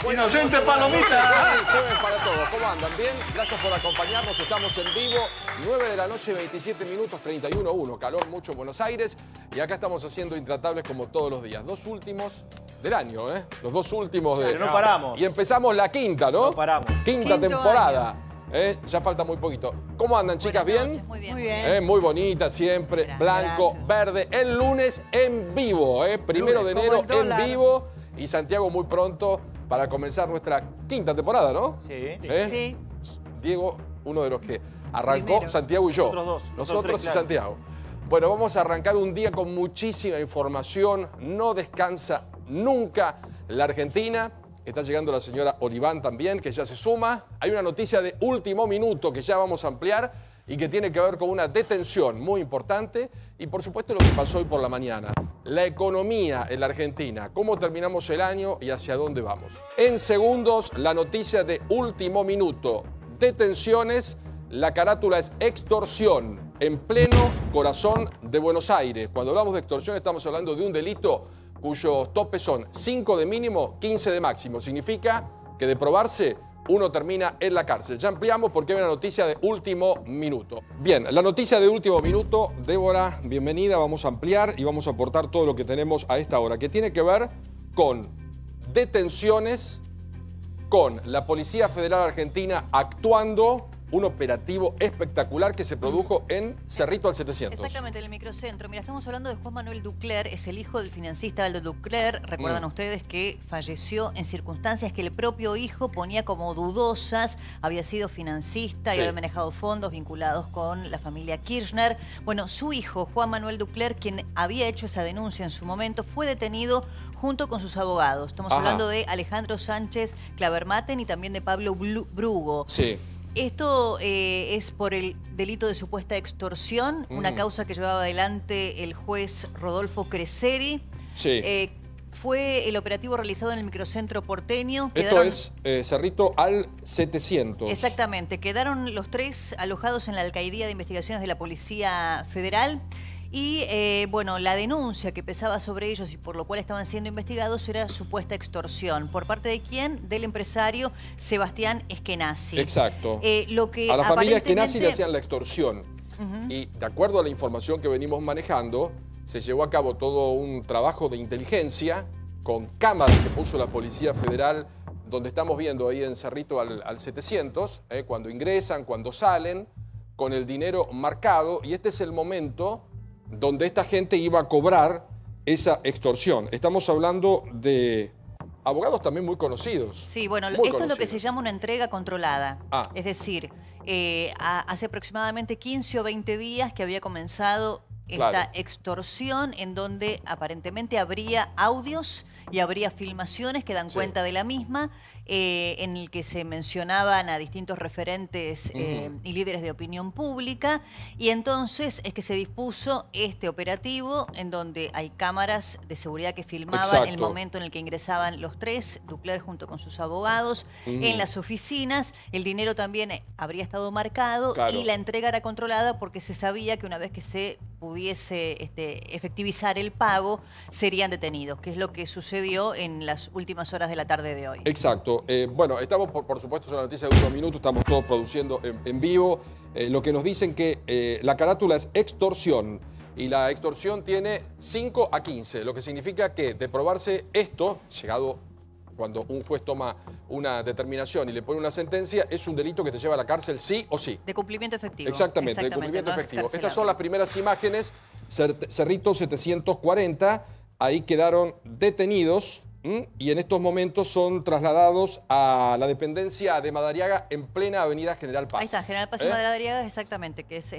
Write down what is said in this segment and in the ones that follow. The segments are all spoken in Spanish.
¡Inocente palomita! Jueves para todos. ¿Cómo andan? ¿Bien? Gracias por acompañarnos. Estamos en vivo. 9 de la noche, 27 minutos, 31:1. Calor mucho en Buenos Aires. Y acá estamos haciendo Intratables como todos los días. Dos últimos del año, ¿eh? Los dos últimos de... Pero no paramos. Y empezamos la quinta, ¿no? No paramos. Quinta temporada. Ya falta muy poquito. ¿Cómo andan, chicas? Buenas ¿Bien? noches, muy bien. Muy bien. Muy bonita siempre. Gracias. Blanco, verde. El lunes en vivo, Primero de enero en vivo. Y Santiago muy pronto para comenzar nuestra quinta temporada, ¿no? Sí. Sí. Diego, uno de los que arrancó, Primeros. Santiago y yo. Nosotros dos. Nosotros y Claro. Santiago. Bueno, vamos a arrancar un día con muchísima información. No descansa nunca la Argentina. Está llegando la señora Oliván también, que ya se suma. Hay una noticia de último minuto que ya vamos a ampliar y que tiene que ver con una detención muy importante. Y por supuesto lo que pasó hoy por la mañana. La economía en la Argentina, cómo terminamos el año y hacia dónde vamos. En segundos, la noticia de último minuto. Detenciones, la carátula es extorsión en pleno corazón de Buenos Aires. Cuando hablamos de extorsión estamos hablando de un delito cuyos topes son 5 de mínimo, 15 de máximo. Significa que de probarse uno termina en la cárcel. Ya ampliamos porque hay una noticia de último minuto. Bien, la noticia de último minuto, Débora, bienvenida, vamos a ampliar y vamos a aportar todo lo que tenemos a esta hora, que tiene que ver con detenciones, con la Policía Federal Argentina actuando, un operativo espectacular que se produjo en Cerrito al 700. Exactamente, en el microcentro. Mira, estamos hablando de Juan Manuel Ducler, es el hijo del financista Aldo Ducler. Recuerdan ustedes que falleció en circunstancias que el propio hijo ponía como dudosas. Había sido financista y había manejado fondos vinculados con la familia Kirchner. Bueno, su hijo, Juan Manuel Ducler, quien había hecho esa denuncia en su momento, fue detenido junto con sus abogados. Estamos hablando de Alejandro Sánchez Clavermaten y también de Pablo Brugo. Sí. Esto es por el delito de supuesta extorsión, una causa que llevaba adelante el juez Rodolfo Creseri. Sí. Fue el operativo realizado en el microcentro porteño. Esto es Cerrito al 700. Exactamente. Quedaron los tres alojados en la Alcaldía de Investigaciones de la Policía Federal. Y, bueno, la denuncia que pesaba sobre ellos y por lo cual estaban siendo investigados era supuesta extorsión. ¿Por parte de quién? Del empresario Sebastián Eskenazi. Exacto. Lo que a la familia aparentemente... Eskenazi le hacían la extorsión. Y de acuerdo a la información que venimos manejando, se llevó a cabo todo un trabajo de inteligencia con cámaras que puso la Policía Federal, donde estamos viendo ahí en Cerrito al 700, cuando ingresan, cuando salen, con el dinero marcado. Y este es el momento donde esta gente iba a cobrar esa extorsión. Estamos hablando de abogados también muy conocidos. Sí, bueno, muy esto es lo que conocidos. se llama una entrega controlada. Es decir, hace aproximadamente 15 o 20 días que había comenzado esta extorsión en donde aparentemente habría audios y habría filmaciones que dan cuenta de la misma, en el que se mencionaban a distintos referentes y líderes de opinión pública, y entonces es que se dispuso este operativo en donde hay cámaras de seguridad que filmaban el momento en el que ingresaban los tres, Ducler junto con sus abogados, en las oficinas. El dinero también habría estado marcado y la entrega era controlada porque se sabía que una vez que se pudiese efectivizar el pago, serían detenidos, que es lo que sucedió en las últimas horas de la tarde de hoy. Exacto. Bueno, estamos, por supuesto, es una noticia de último minuto, estamos todos produciendo en vivo. Lo que nos dicen que la carátula es extorsión y la extorsión tiene 5 a 15, lo que significa que de probarse esto, llegado cuando un juez toma una determinación y le pone una sentencia, es un delito que te lleva a la cárcel sí o sí. De cumplimiento efectivo. Exactamente, de cumplimiento efectivo. Estas son las primeras imágenes, Cerrito 740, ahí quedaron detenidos y en estos momentos son trasladados a la dependencia de Madariaga en plena avenida General Paz. Ahí está, General Paz y Madariaga, exactamente, que es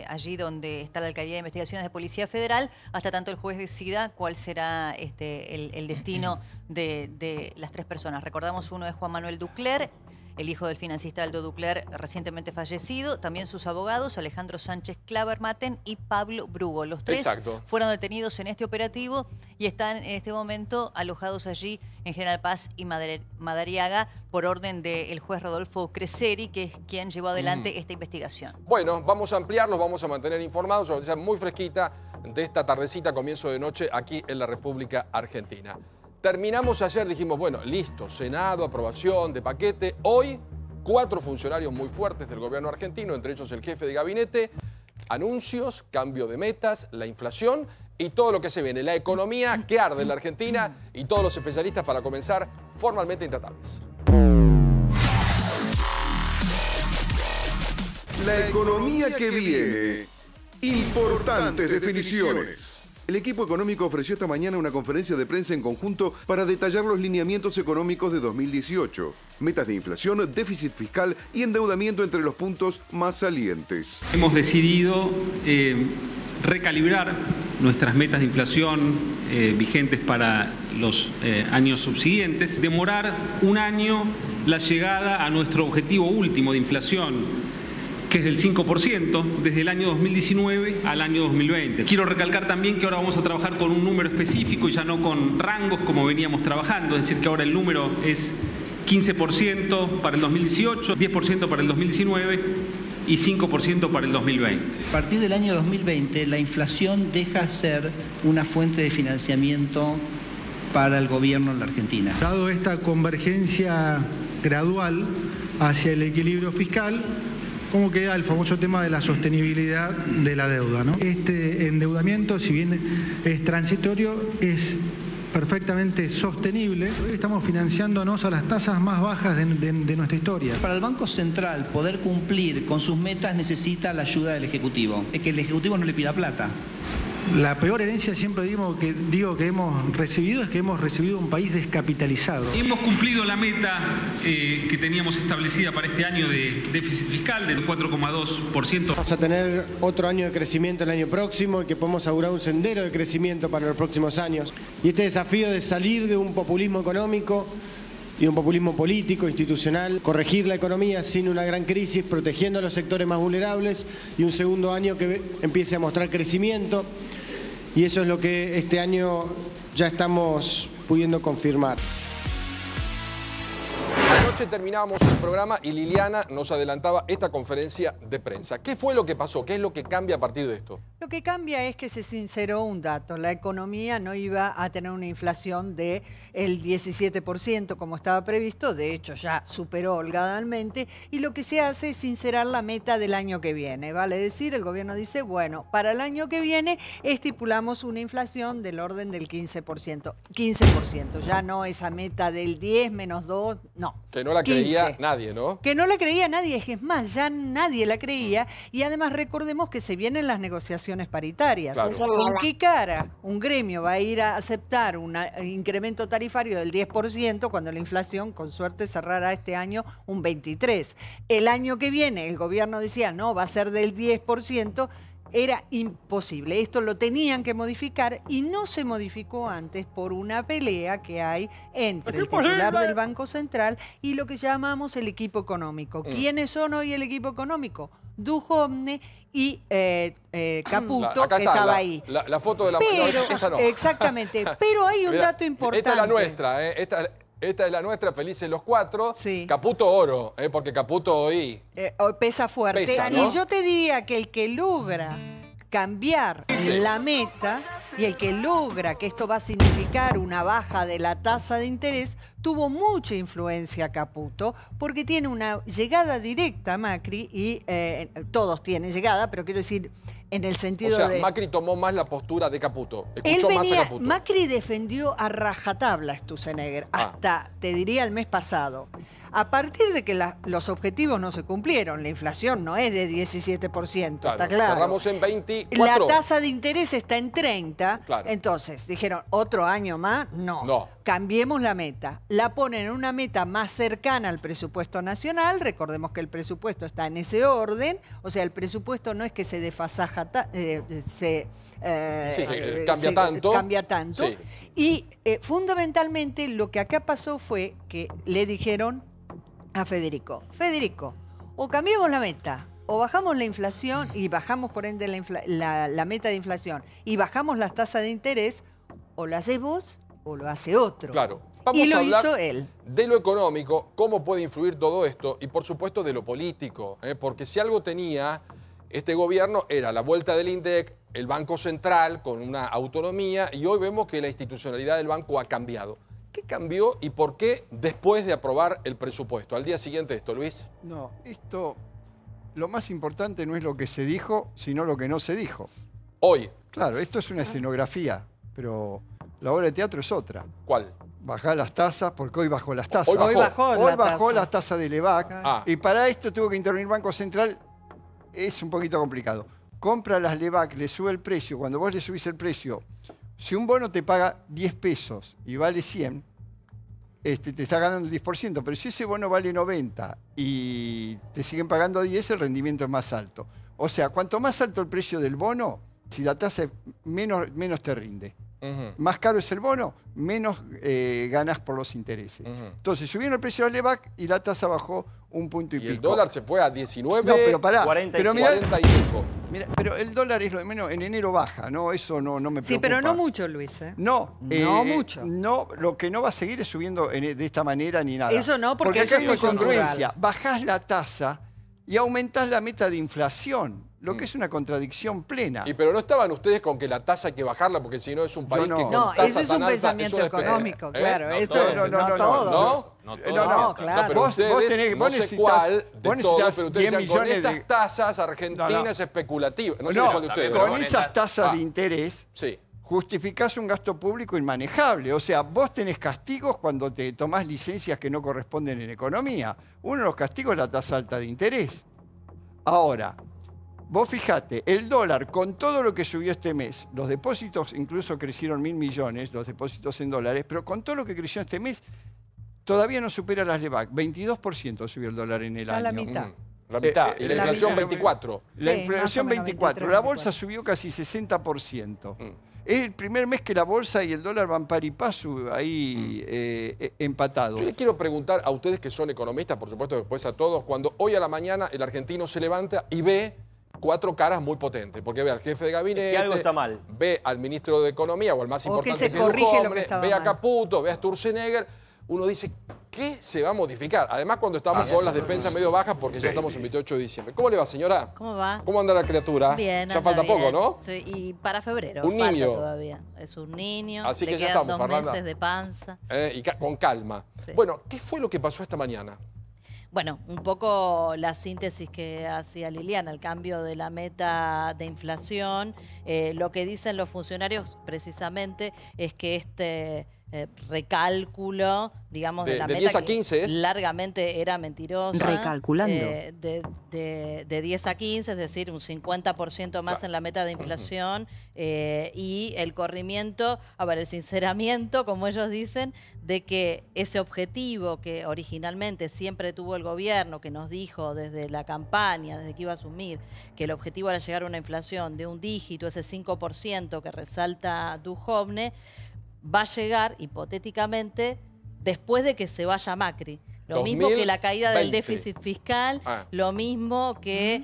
allí donde está la Alcaldía de Investigaciones de Policía Federal, hasta tanto el juez decida cuál será el destino de las tres personas. Recordamos, uno es Juan Manuel Ducler, el hijo del financista Aldo Ducler, recientemente fallecido, también sus abogados, Alejandro Sánchez Clavermaten y Pablo Brugo. Los tres fueron detenidos en este operativo y están en este momento alojados allí en General Paz y Madariaga por orden del juez Rodolfo Creseri, que es quien llevó adelante esta investigación. Bueno, vamos a ampliarlos, vamos a mantener informados, una noticia muy fresquita de esta tardecita, comienzo de noche, aquí en la República Argentina. Terminamos ayer, dijimos, bueno, listo, Senado, aprobación de paquete. Hoy, 4 funcionarios muy fuertes del gobierno argentino, entre ellos el jefe de gabinete, anuncios, cambio de metas, la inflación y todo lo que se viene. La economía que arde en la Argentina y todos los especialistas para comenzar formalmente Intratables. La economía que viene. Importantes definiciones. El equipo económico ofreció esta mañana una conferencia de prensa en conjunto para detallar los lineamientos económicos de 2018. Metas de inflación, déficit fiscal y endeudamiento entre los puntos más salientes. Hemos decidido recalibrar nuestras metas de inflación vigentes para los años subsiguientes, demorar un año la llegada a nuestro objetivo último de inflación, que es del 5%, desde el año 2019 al año 2020. Quiero recalcar también que ahora vamos a trabajar con un número específico y ya no con rangos como veníamos trabajando, es decir, que ahora el número es 15% para el 2018, 10% para el 2019 y 5% para el 2020. A partir del año 2020, la inflación deja de ser una fuente de financiamiento para el gobierno en la Argentina. Dado esta convergencia gradual hacia el equilibrio fiscal, ¿cómo queda el famoso tema de la sostenibilidad de la deuda, ¿no? Este endeudamiento, si bien es transitorio, es perfectamente sostenible. Hoy estamos financiándonos a las tasas más bajas de nuestra historia. Para el Banco Central poder cumplir con sus metas necesita la ayuda del Ejecutivo. Es que el Ejecutivo no le pida plata. La peor herencia, siempre digo que hemos recibido, es que hemos recibido un país descapitalizado. Hemos cumplido la meta que teníamos establecida para este año de déficit fiscal del 4,2%. Vamos a tener otro año de crecimiento el año próximo y que podemos augurar un sendero de crecimiento para los próximos años. Y este desafío de salir de un populismo económico y un populismo político, institucional, corregir la economía sin una gran crisis, protegiendo a los sectores más vulnerables y un segundo año que empiece a mostrar crecimiento. Y eso es lo que este año ya estamos pudiendo confirmar. Anoche terminábamos el programa y Liliana nos adelantaba esta conferencia de prensa. ¿Qué fue lo que pasó? ¿Qué es lo que cambia a partir de esto? Lo que cambia es que se sinceró un dato. La economía no iba a tener una inflación del 17% como estaba previsto. De hecho, ya superó holgadamente. Y lo que se hace es sincerar la meta del año que viene. Vale decir, el gobierno dice, bueno, para el año que viene estipulamos una inflación del orden del 15%. 15%. Ya no esa meta del 10 menos 2, no. Que no la 15. creía nadie, ¿no? Que no la creía nadie, es más, ya nadie la creía. Y además recordemos que se vienen las negociaciones paritarias. Claro. ¿Con qué cara un gremio va a ir a aceptar un incremento tarifario del 10% cuando la inflación, con suerte, cerrará este año un 23%? El año que viene el gobierno decía, no, va a ser del 10%. Era imposible. Esto lo tenían que modificar y no se modificó antes por una pelea que hay entre el titular del Banco Central y lo que llamamos el equipo económico. ¿Quiénes son hoy el equipo económico? Duhovne y Caputo, Acá que está, estaba ahí. La foto de la... Pero, no, esta no. Exactamente. Pero hay un Mirá, dato importante. Esta es la nuestra, ¿eh? Esta es la nuestra, felices los 4. Sí. Caputo oro, porque Caputo hoy... Hoy pesa fuerte. Pesa, ¿no? Y yo te diría que el que logra cambiar la meta y el que logra que esto va a significar una baja de la tasa de interés, tuvo mucha influencia Caputo, porque tiene una llegada directa a Macri y todos tienen llegada, pero quiero decir en el sentido de... O sea, Macri tomó más la postura de Caputo, escuchó más a Caputo. Macri defendió a rajatabla a Sturzenegger, hasta, te diría, el mes pasado. A partir de que los objetivos no se cumplieron, la inflación no es de 17%, Claro, está claro. cerramos en 24. La tasa de interés está en 30, Claro. Entonces dijeron, ¿otro año más? No. Cambiemos la meta. La ponen en una meta más cercana al presupuesto nacional. Recordemos que el presupuesto está en ese orden. O sea, el presupuesto no es que se desfasaja, cambia tanto. Sí. Y fundamentalmente lo que acá pasó fue que le dijeron a Federico, o cambiamos la meta, o bajamos la inflación y bajamos por ende la meta de inflación y bajamos las tasas de interés, o lo haces vos o lo hace otro. Claro. Y Vamos a lo hablar hizo él. de lo económico, cómo puede influir todo esto y por supuesto de lo político, porque si algo tenía este gobierno era la vuelta del INDEC, el Banco Central con una autonomía y hoy vemos que la institucionalidad del banco ha cambiado. ¿Qué cambió y por qué después de aprobar el presupuesto? Al día siguiente de esto, Luis. No, lo más importante no es lo que se dijo, sino lo que no se dijo. Hoy. Claro, esto es una escenografía, pero la obra de teatro es otra. ¿Cuál? Bajá las tasas, porque hoy bajó las tasas. Hoy bajó las tasas del EVAC. Y para esto tuvo que intervenir el Banco Central. Es un poquito complicado. Compra las LEVAC, le sube el precio. Cuando vos le subís el precio, si un bono te paga 10 pesos y vale 100, te está ganando el 10%. Pero si ese bono vale 90 y te siguen pagando 10, el rendimiento es más alto. O sea, cuanto más alto el precio del bono, si la tasa es menos te rinde. Más caro es el bono, menos ganas por los intereses. Entonces subieron el precio del LEVAC y la tasa bajó un punto y pico. Y el dólar se fue a 19, no, pero pará, 45. Mirá, pero el dólar es lo de menos, en enero baja, ¿no? Eso no me preocupa. Sí, pero no mucho, Luis. No, no mucho. No, lo que no va a seguir es subiendo de esta manera ni nada. Eso no, porque acá hay una eso es incongruencia. Bajás la tasa y aumentás la meta de inflación. Lo que es una contradicción plena. Pero no estaban ustedes con que la tasa hay que bajarla porque si no es un país que con no, tasa ese es tan un alta, pensamiento económico, claro. No, eso no todo. No, claro. pero ustedes, no sé cuál de todos, pero ustedes decían, con estas de... tasas Argentina es especulativa. No sé cuál de ustedes. Con esas tasas de interés justificás un gasto público inmanejable. O sea, vos tenés castigos cuando te tomás licencias que no corresponden en economía. Uno de los castigos es la tasa alta de interés. Ahora, vos fijate, el dólar, con todo lo que subió este mes, los depósitos incluso crecieron 1.000 millones, los depósitos en dólares, pero con todo lo que creció este mes, todavía no supera las LEVAC. 22% subió el dólar en el año. La mitad. La mitad. Y la inflación 24. La inflación 24. La bolsa subió casi 60%. Es el primer mes que la bolsa y el dólar van par y paso ahí empatados. Yo les quiero preguntar a ustedes que son economistas, por supuesto después a todos, cuando hoy a la mañana el argentino se levanta y ve 4 caras muy potentes, porque ve al jefe de gabinete, que algo está mal. Ve al ministro de Economía o al más importante que se corrige lo que estaba ve a mal. Caputo, ve a Sturzenegger. Uno dice, ¿qué se va a modificar? Además, cuando estamos con las defensas medio bajas, porque ya estamos en 28 de diciembre. ¿Cómo le va, señora? ¿Cómo va? ¿Cómo anda la criatura? Bien, ya falta poco, ¿no? Sí, y para febrero. Un falta niño. Todavía. Es un niño. Así que le ya quedan estamos, 2 Fernanda. meses de panza. Y con calma. Sí. Bueno, ¿qué fue lo que pasó esta mañana? Bueno, un poco la síntesis que hacía Liliana, el cambio de la meta de inflación. Lo que dicen los funcionarios precisamente es que este recálculo, digamos, de la meta 10 a 15 es largamente era mentirosa. Recalculando. De 10 a 15, es decir, un 50% más en la meta de inflación y el corrimiento, el sinceramiento, como ellos dicen, de que ese objetivo que originalmente siempre tuvo el gobierno, que nos dijo desde la campaña, desde que iba a asumir, que el objetivo era llegar a una inflación de un dígito, ese 5% que resalta Duhovne, va a llegar, hipotéticamente, después de que se vaya Macri. Lo mismo que la caída del déficit fiscal, lo mismo que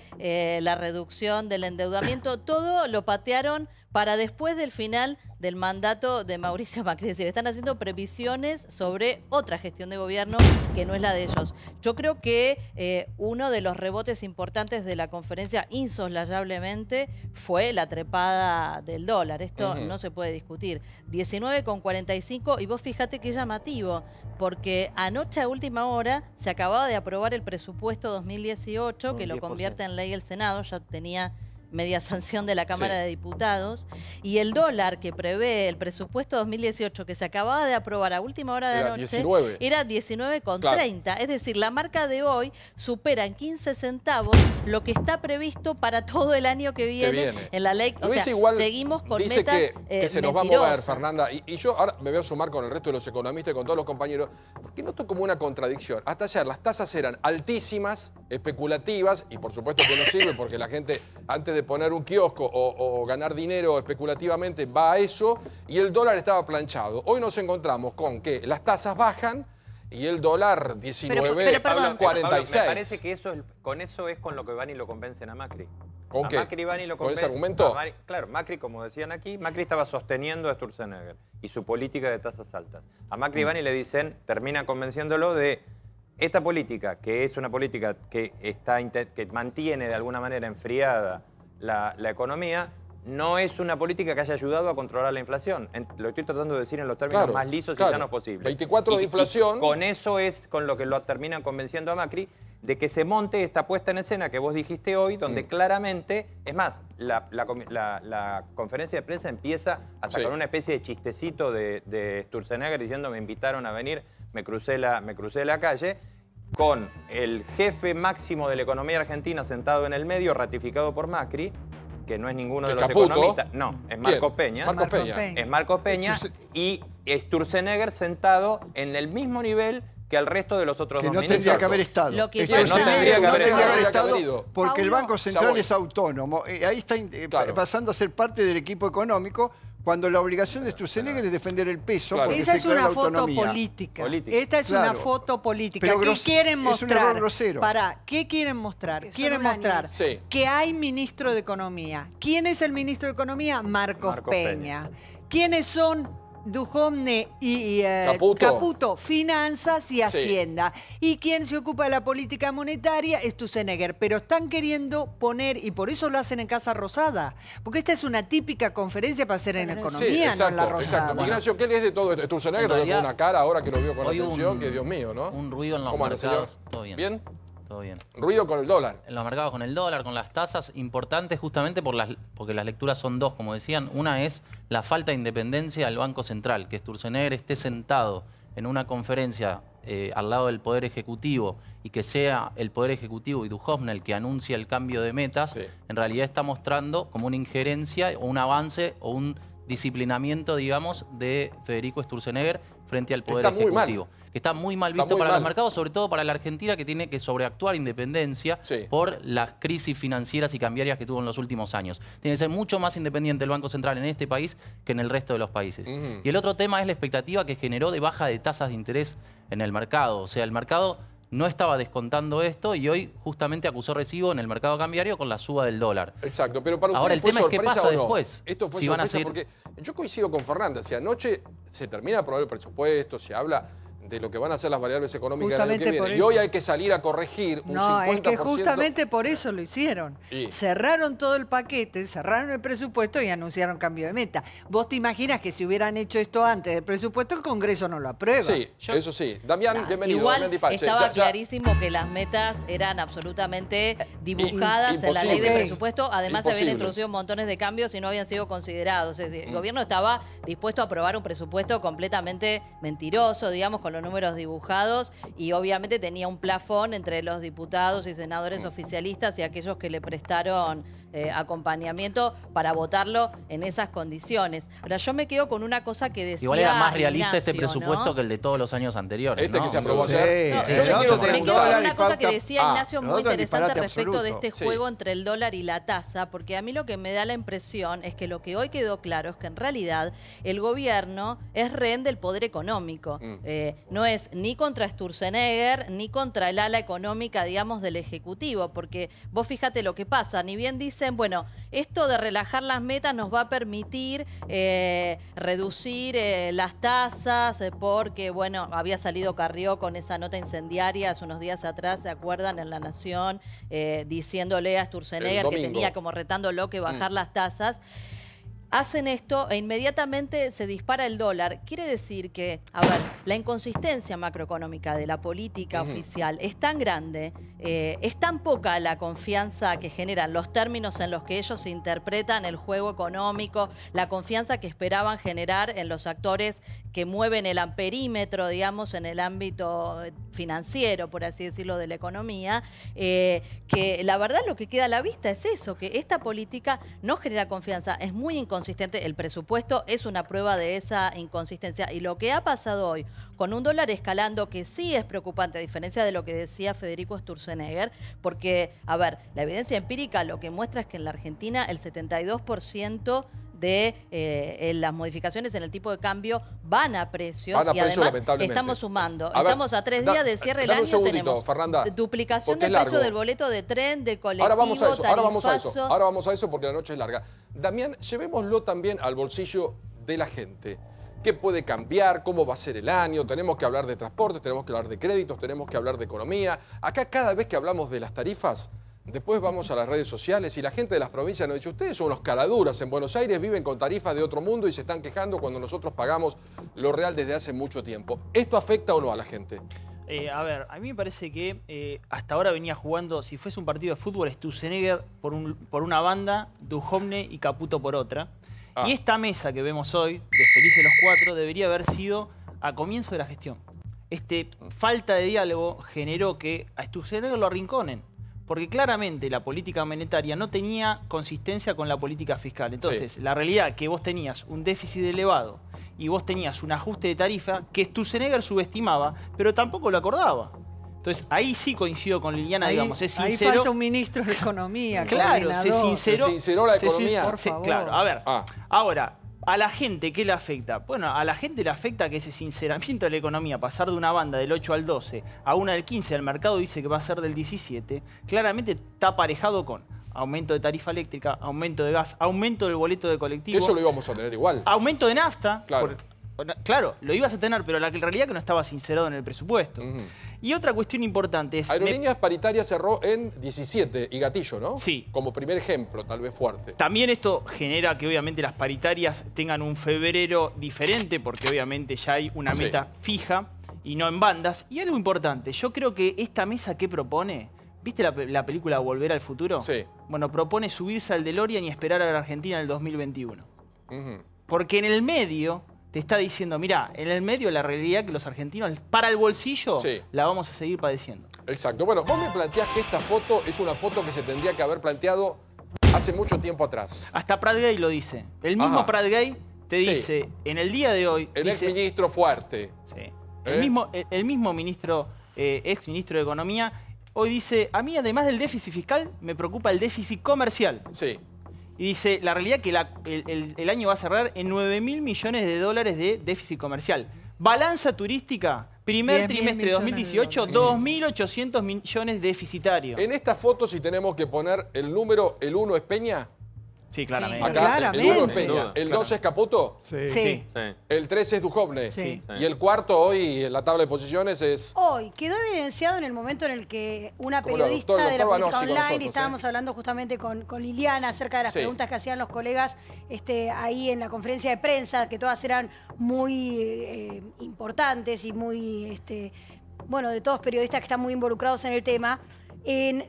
la reducción del endeudamiento, todo lo patearon para después del final del mandato de Mauricio Macri. Es decir, están haciendo previsiones sobre otra gestión de gobierno que no es la de ellos. Yo creo que uno de los rebotes importantes de la conferencia, insoslayablemente, fue la trepada del dólar. Esto no se puede discutir. 19,45, y vos fíjate que es llamativo, porque anoche a última hora se acababa de aprobar el presupuesto 2018, que lo convierte en ley el Senado, ya tenía media sanción de la Cámara de Diputados, y el dólar que prevé el presupuesto 2018 que se acababa de aprobar a última hora de la noche era 19,30. Claro. Es decir, la marca de hoy supera en 15 centavos lo que está previsto para todo el año que viene en la ley. O sea, igual seguimos con dice metas que se nos va a mover, Fernanda, y yo ahora me voy a sumar con el resto de los economistas y con todos los compañeros, porque noto como una contradicción. Hasta ayer las tasas eran altísimas, especulativas, y por supuesto que no sirve porque la gente antes de poner un kiosco o ganar dinero especulativamente va a eso, y el dólar estaba planchado. Hoy nos encontramos con que las tasas bajan y el dólar 19,46. Me parece que con eso es con lo que van y lo convencen a Macri. ¿Con qué? Macri van y lo ¿Con ese convencen. argumento? Claro, Macri, como decían aquí, Macri estaba sosteniendo a Sturzenegger y su política de tasas altas. A Macri van y le dicen, termina convenciéndolo de esta política, que es una política que mantiene de alguna manera enfriada la economía, no es una política que haya ayudado a controlar la inflación. Lo estoy tratando de decir en los términos más lisos y llanos posibles. 24 de inflación. Y con eso es con lo que lo terminan convenciendo a Macri de que se monte esta puesta en escena que vos dijiste hoy, donde claramente, es más, la conferencia de prensa empieza hasta con una especie de chistecito de Sturzenegger diciendo me invitaron a venir, me crucé la calle, con el jefe máximo de la economía argentina sentado en el medio, ratificado por Macri, que no es ninguno de los economistas. No, es Marcos Peña. Marcos Peña. Es Marcos Peña y Sturzenegger sentado en el mismo nivel que el resto de los otros dos ministros. Que no tendría que haber estado. Lo que no tendría que haber estado porque el Banco Central es autónomo. Ahí está pasando a ser parte del equipo económico, cuando la obligación de Sturzenegger es defender el peso. Esa es una foto política. Esta es una foto política. ¿Qué quieren mostrar? Es un error grosero. ¿Qué quieren mostrar? Quieren mostrar que hay ministro de Economía. ¿Quién es el ministro de Economía? Marcos Peña. ¿Quiénes son? Duhovne y Caputo, Finanzas y Hacienda. ¿Y quién se ocupa de la política monetaria? Sturzenegger. Pero están queriendo poner, y por eso lo hacen en Casa Rosada, porque esta es una típica conferencia para hacer en economía, no en la Rosada. Exacto. Ignacio, ¿qué lees de todo esto? Sturzenegger lo veo con una cara ahora que lo veo con atención, que Dios mío, ¿no? Un ruido en los mercados. Señor? Todo bien. ¿Bien? Todo bien. Ruido con el dólar. En los mercados con el dólar, con las tasas, importantes justamente porque las lecturas son dos, como decían. Una es la falta de independencia del Banco Central, que Sturzenegger esté sentado en una conferencia al lado del Poder Ejecutivo y que sea el Poder Ejecutivo y Duhovne el que anuncia el cambio de metas, en realidad está mostrando como una injerencia o un avance o un disciplinamiento, digamos, de Federico Sturzenegger frente al Poder Ejecutivo. Que está muy mal visto para los mercados, sobre todo para la Argentina, que tiene que sobreactuar independencia por las crisis financieras y cambiarias que tuvo en los últimos años. Tiene que ser mucho más independiente el Banco Central en este país que en el resto de los países. Y el otro tema es la expectativa que generó de baja de tasas de interés en el mercado. O sea, el mercado no estaba descontando esto y hoy justamente acusó recibo en el mercado cambiario con la suba del dólar. Exacto, pero para ahora usted el fue tema es qué sorpresa pasa o no. después. Esto fue si sorpresa porque yo coincido con Fernanda. Si anoche se termina de aprobar el presupuesto, se habla de lo que van a ser las variables económicas del año que viene. Y hoy hay que salir a corregir un 50%. No, es que justamente por eso lo hicieron. Cerraron todo el paquete, cerraron el presupuesto y anunciaron cambio de meta. ¿Vos te imaginas que si hubieran hecho esto antes del presupuesto, el Congreso no lo aprueba? Sí, eso sí. Damián, bienvenido. Igual Damián Dipache. estaba clarísimo que las metas eran absolutamente dibujadas en la ley de presupuesto. Además, se habían introducido montones de cambios y no habían sido considerados. Es decir, el gobierno estaba dispuesto a aprobar un presupuesto completamente mentiroso, digamos, con los números dibujados, y obviamente tenía un plafón entre los diputados y senadores oficialistas y aquellos que le prestaron acompañamiento para votarlo en esas condiciones. Ahora, yo me quedo con una cosa que decía igual era más realista Ignacio, este presupuesto, ¿no?, que el de todos los años anteriores. Que se aprobó ayer. Yo me quedo con una cosa que decía Ignacio muy interesante respecto de este juego entre el dólar y la tasa, porque a mí lo que me da la impresión es que lo que hoy quedó claro es que en realidad el gobierno es rehén del poder económico. No es ni contra Sturzenegger ni contra el ala económica, digamos, del Ejecutivo, porque vos fíjate lo que pasa, ni bien dicen, bueno, esto de relajar las metas nos va a permitir reducir las tasas, porque, bueno, había salido Carrió con esa nota incendiaria hace unos días atrás, ¿se acuerdan?, en La Nación, diciéndole a Sturzenegger que tenía como retándolo que bajar las tasas. Hacen esto e inmediatamente se dispara el dólar. Quiere decir que, a ver, la inconsistencia macroeconómica de la política oficial es tan grande, es tan poca la confianza que generan los términos en los que ellos interpretan el juego económico, la confianza que esperaban generar en los actores que mueven el amperímetro, digamos, en el ámbito financiero, por así decirlo, de la economía, que la verdad lo que queda a la vista es eso, que esta política no genera confianza, es muy inconsistente. El presupuesto es una prueba de esa inconsistencia. Y lo que ha pasado hoy, con un dólar escalando, que sí es preocupante, a diferencia de lo que decía Federico Sturzenegger, porque, a ver, la evidencia empírica lo que muestra es que en la Argentina el 72% de las modificaciones en el tipo de cambio van a precios, y además estamos sumando. Estamos a 3 días de cierre del año, tenemos Fernanda, duplicación del precio del boleto de tren, de colectivo, ahora vamos a eso porque la noche es larga. Damián, llevémoslo también al bolsillo de la gente. ¿Qué puede cambiar? ¿Cómo va a ser el año? Tenemos que hablar de transportes, tenemos que hablar de créditos, tenemos que hablar de economía. Acá cada vez que hablamos de las tarifas, Después vamos a las redes sociales y la gente de las provincias nos dice, ustedes son unos caraduras, en Buenos Aires viven con tarifas de otro mundo y se están quejando cuando nosotros pagamos lo real desde hace mucho tiempo. ¿Esto afecta o no a la gente? A ver, a mí me parece que hasta ahora venía jugando, si fuese un partido de fútbol, Sturzenegger por una banda, Duhovne y Caputo por otra. Y esta mesa que vemos hoy, de Felices los Cuatro, debería haber sido a comienzo de la gestión. Falta de diálogo generó que a Sturzenegger lo arrinconen. Porque claramente la política monetaria no tenía consistencia con la política fiscal. Entonces, la realidad es que vos tenías un déficit elevado y vos tenías un ajuste de tarifa que Sturzenegger subestimaba, pero tampoco lo acordaba. Entonces, ahí sí coincido con Liliana, digamos, es sincero. Ahí falta un ministro de Economía, claro, se sinceró la economía. Por favor. Claro, a ver, ahora, ¿a la gente qué le afecta? Bueno, a la gente le afecta que ese sinceramiento de la economía, pasar de una banda del 8 al 12 a una del 15, el mercado dice que va a ser del 17, claramente está aparejado con aumento de tarifa eléctrica, aumento de gas, aumento del boleto de colectivo. Eso lo íbamos a tener igual. Aumento de nafta. Claro. Claro, lo ibas a tener, pero la realidad es que no estaba sincerado en el presupuesto. Y otra cuestión importante es... Aerolíneas Paritarias cerró en 17 y Gatillo, ¿no? Sí. Como primer ejemplo, tal vez fuerte. También esto genera que obviamente las paritarias tengan un febrero diferente, porque obviamente ya hay una meta fija y no en bandas. Y algo importante, yo creo que esta mesa que propone... ¿Viste la película Volver al Futuro? Sí. Bueno, propone subirse al DeLorean y esperar a la Argentina en el 2021. Porque en el medio... te está diciendo, mirá, en el medio la realidad que los argentinos, para el bolsillo, la vamos a seguir padeciendo. Exacto. Bueno, vos me planteás que esta foto es una foto que se tendría que haber planteado hace mucho tiempo atrás. Hasta Prat Gay lo dice. El mismo Prat Gay te dice, en el día de hoy... El exministro fuerte. Sí. El mismo ministro, exministro de Economía, hoy dice, a mí además del déficit fiscal, me preocupa el déficit comercial. Sí. Y dice, la realidad que el año va a cerrar en 9.000 millones de dólares de déficit comercial. Balanza turística, primer trimestre de 2018, 2.800 millones deficitarios. En esta foto, si tenemos que poner el número, el 1 es Peña. Sí, claramente. Acá, el 1 es Peña. ¿El 2 es Caputo? Sí. El 3 es Duhovne. Sí. Y el cuarto hoy en la tabla de posiciones es... Hoy quedó evidenciado en el momento en el que una periodista de la política online, y estábamos hablando justamente con Liliana acerca de las preguntas que hacían los colegas ahí en la conferencia de prensa, que todas eran muy importantes y muy, bueno, de todos periodistas que están muy involucrados en el tema.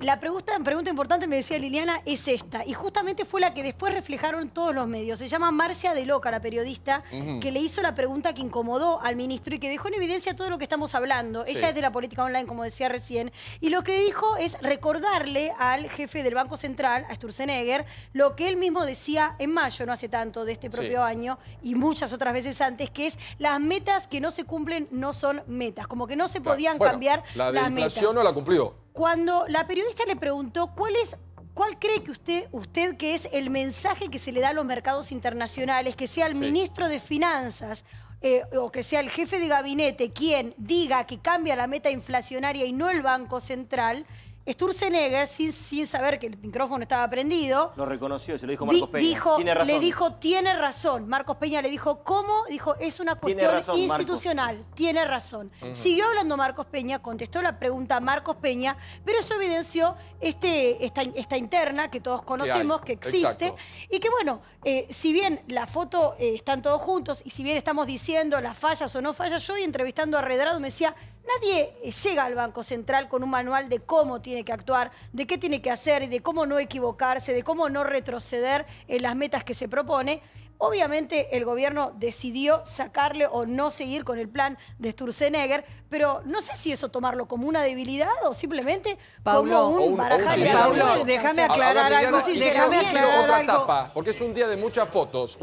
La pregunta importante, me decía Liliana, es esta. Y justamente fue la que después reflejaron todos los medios. Se llama Marcia de Loca, la periodista, que le hizo la pregunta que incomodó al ministro y que dejó en evidencia todo lo que estamos hablando. Ella es de la política online, como decía recién. Y lo que dijo es recordarle al jefe del Banco Central, a Sturzenegger, lo que él mismo decía en mayo, no hace tanto, de este propio año, y muchas otras veces antes, que es las metas que no se cumplen no son metas. Como que no se podían cambiar las metas. La de inflación no la cumplió. Cuando la periodista le preguntó cuál cree que usted que es el mensaje que se le da a los mercados internacionales, que sea el ministro de Finanzas o que sea el jefe de gabinete quien diga que cambia la meta inflacionaria y no el Banco Central, Sturzenegger, sin saber que el micrófono estaba prendido... Lo reconoció, se lo dijo Marcos Peña. Tiene razón. Le dijo, tiene razón. Marcos Peña le dijo, ¿cómo? Dijo, es una cuestión institucional. Marcos. Tiene razón. Siguió hablando Marcos Peña, contestó la pregunta Marcos Peña, pero eso evidenció esta interna que todos conocemos, que existe. Y que, bueno, si bien la foto están todos juntos y si bien estamos diciendo las fallas o no fallas, yo hoy entrevistando a Redrado me decía... Nadie llega al Banco Central con un manual de cómo tiene que actuar, de qué tiene que hacer, de cómo no equivocarse, de cómo no retroceder en las metas que se propone. Obviamente el gobierno decidió sacarle o no seguir con el plan de Sturzenegger, pero no sé si eso tomarlo como una debilidad o simplemente como un barajar de Pablo, déjame aclarar algo. Déjame aclarar otra etapa, porque es un día de muchas fotos,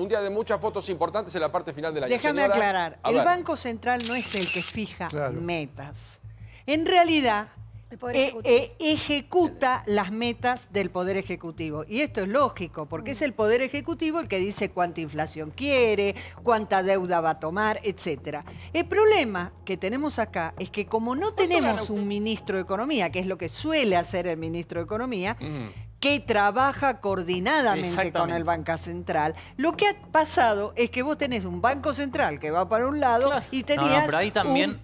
importantes en la parte final del año. Déjame aclarar, el Banco Central no es el que fija metas. En realidad... ejecuta las metas del Poder Ejecutivo. Y esto es lógico, porque es el Poder Ejecutivo el que dice cuánta inflación quiere, cuánta deuda va a tomar, etc. El problema que tenemos acá es que como no tenemos un ministro de Economía, que es lo que suele hacer el ministro de Economía, que trabaja coordinadamente con el Banco Central, lo que ha pasado es que vos tenés un Banco Central que va para un lado y tenías... pero ahí también...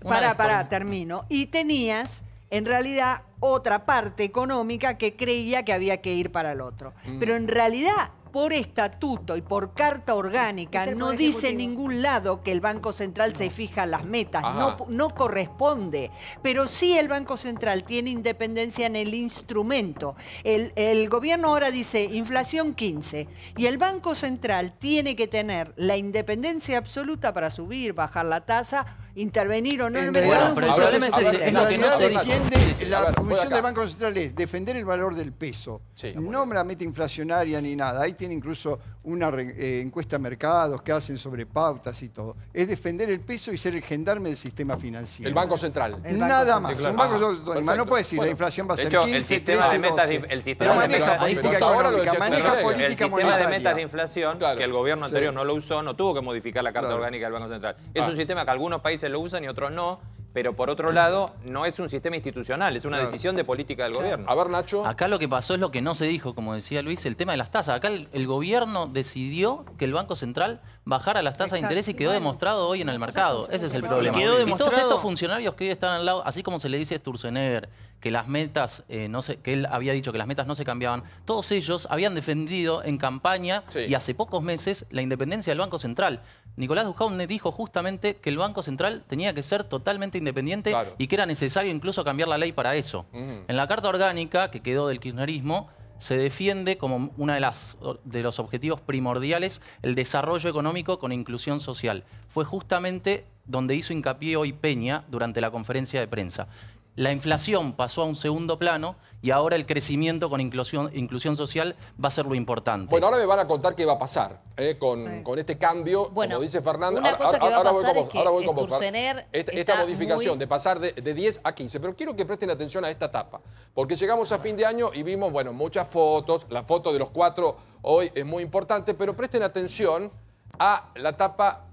termino. Y tenías... en realidad otra parte económica que creía que había que ir para el otro. Pero en realidad, por estatuto y por carta orgánica, no dice en ningún lado que el Banco Central se fija las metas, no corresponde. Pero sí el Banco Central tiene independencia en el instrumento. El gobierno ahora dice inflación 15 y el Banco Central tiene que tener la independencia absoluta para subir, bajar la tasa, intervenir o no en el mercado. Pero el problema es ese, es lo que no se defiende. La función del Banco Central es defender el valor del peso, no la meta inflacionaria ni nada. Ahí tiene incluso una encuesta de mercados que hacen sobre pautas y todo. Es defender el peso y ser el gendarme del sistema financiero. El Banco Central. Nada más. Un banco no puede decir la inflación va a ser 15, el sistema de metas, el sistema de metas de inflación, que el gobierno anterior no lo usó, no tuvo que modificar la Carta Orgánica del Banco Central. Es un sistema que algunos países lo usan y otros no. Pero por otro lado, no es un sistema institucional, es una decisión de política del gobierno. A ver, Nacho. Acá lo que pasó es lo que no se dijo, como decía Luis, el tema de las tasas. Acá el gobierno decidió que el Banco Central bajara las tasas de interés y quedó demostrado hoy en el mercado. Ese es el problema. Y todos estos funcionarios que hoy están al lado, así como se le dice a Sturzenegger que las metas, que él había dicho que las metas no se cambiaban, todos ellos habían defendido en campaña y hace pocos meses la independencia del Banco Central. Nicolás Duhovne dijo justamente que el Banco Central tenía que ser totalmente independiente y que era necesario incluso cambiar la ley para eso. En la Carta Orgánica, que quedó del kirchnerismo, se defiende como uno de los objetivos primordiales el desarrollo económico con inclusión social. Fue justamente donde hizo hincapié hoy Peña durante la conferencia de prensa. La inflación pasó a un segundo plano y ahora el crecimiento con inclusión social va a ser lo importante. Bueno, ahora me van a contar qué va a pasar con este cambio, bueno, como dice Fernando. Una cosa que va a pasar es que Sturzenegger esta modificación de pasar de 10 a 15. Pero quiero que presten atención a esta etapa, porque llegamos a fin de año y vimos, bueno, muchas fotos. La foto de los 4 hoy es muy importante, pero presten atención a la tapa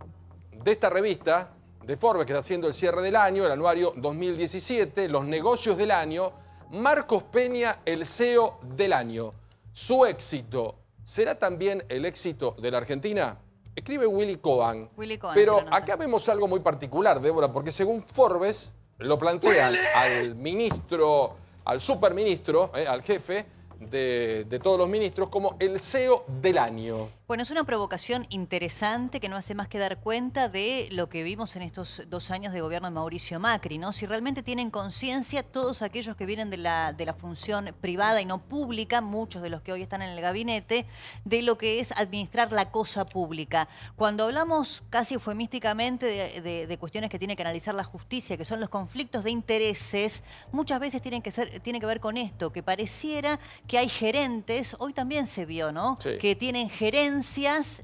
de esta revista de Forbes, que está haciendo el cierre del año, el anuario 2017, los negocios del año. Marcos Peña, el CEO del año. ¿Su éxito será también el éxito de la Argentina? Escribe Willy Cohen. Pero acá vemos algo muy particular, Débora, porque según Forbes lo plantean al ministro, al superministro, al jefe de todos los ministros, como el CEO del año. Bueno, es una provocación interesante que no hace más que dar cuenta de lo que vimos en estos 2 años de gobierno de Mauricio Macri, ¿no? Si realmente tienen conciencia todos aquellos que vienen de la función privada y no pública, muchos de los que hoy están en el gabinete, de lo que es administrar la cosa pública. Cuando hablamos casi eufemísticamente de cuestiones que tiene que analizar la justicia, que son los conflictos de intereses, muchas veces tiene que ver con esto, que pareciera que hay gerentes, hoy también se vio, ¿no? Sí. Que tienen gerencias,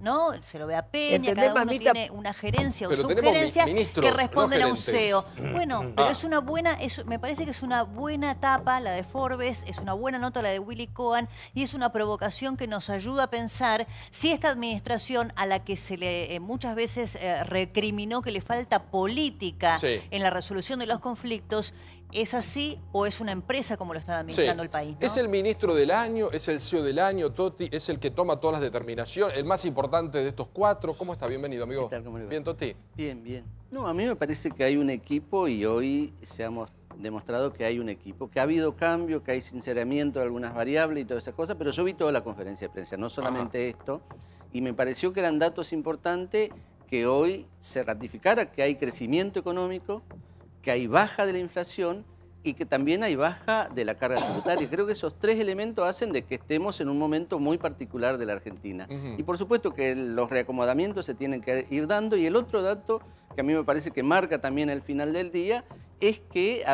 ¿no? Se lo ve a Peña, cada uno tiene una gerencia o subgerencia que responden a un CEO. Bueno, pero es una buena, me parece que es una buena etapa la de Forbes, es una buena nota la de Willy Cohen y es una provocación que nos ayuda a pensar si esta administración a la que se le muchas veces recriminó que le falta política en la resolución de los conflictos, ¿es así o es una empresa como lo están administrando el país, ¿no? ¿Es el ministro del año? ¿Es el CEO del año, Toti? ¿Es el que toma todas las determinaciones? ¿El más importante de estos 4? ¿Cómo está? Bienvenido, amigo. ¿Qué tal? ¿Cómo le va? Bien, Toti. Bien, bien. No, a mí me parece que hay un equipo y hoy se ha demostrado que hay un equipo, que ha habido cambio, que hay sinceramiento de algunas variables y todas esas cosas, pero yo vi toda la conferencia de prensa, no solamente esto, y me pareció que eran datos importantes que hoy se ratificara que hay crecimiento económico, que hay baja de la inflación y que también hay baja de la carga tributaria. Creo que esos 3 elementos hacen de que estemos en un momento muy particular de la Argentina. Y por supuesto que los reacomodamientos se tienen que ir dando. Y el otro dato que a mí me parece que marca también el final del día es que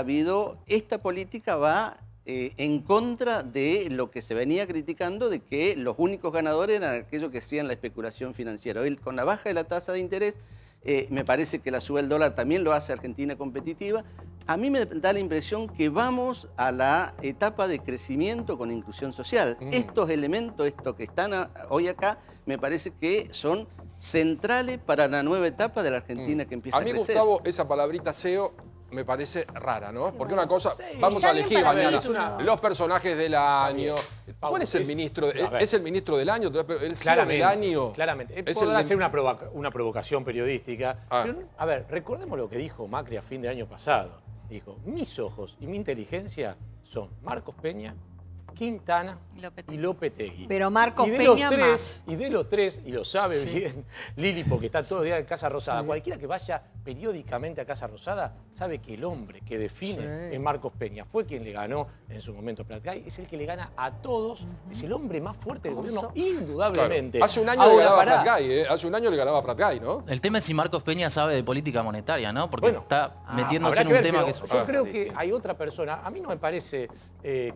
esta política va en contra de lo que se venía criticando, de que los únicos ganadores eran aquellos que hacían la especulación financiera. Hoy, con la baja de la tasa de interés, me parece que la suba del dólar también lo hace a Argentina competitiva. A mí me da la impresión que vamos a la etapa de crecimiento con inclusión social. Estos elementos, estos que están hoy acá, me parece que son centrales para la nueva etapa de la Argentina que empieza a crecer. A mí, Gustavo, esa palabrita CEO me parece rara, ¿no? Porque una cosa, vamos a elegir mañana los personajes del año. ¿Cuál es el ministro? ¿Es el ministro del año? ¿El CEO del año? Claramente. Podrá ser una provocación periodística. Pero, a ver, recordemos lo que dijo Macri a fin de año pasado. dijo, mis ojos y mi inteligencia son Marcos Peña, Quintana y Lopetegui. Pero Marcos Peña más. Y de los tres, y lo sabe bien Lili, porque está todo el día en Casa Rosada, cualquiera que vaya periódicamente a Casa Rosada sabe que el hombre que define es Marcos Peña. Fue quien le ganó en su momento a Pratgay, es el que le gana a todos, es el hombre más fuerte del gobierno, indudablemente. Claro. Hace un año le ganaba a Pratgay, Hace un año le ganaba a Pratgay, ¿no? El tema es si Marcos Peña sabe de política monetaria, ¿no? Porque está metiéndose en un tema que... Yo creo que hay otra persona, a mí no me parece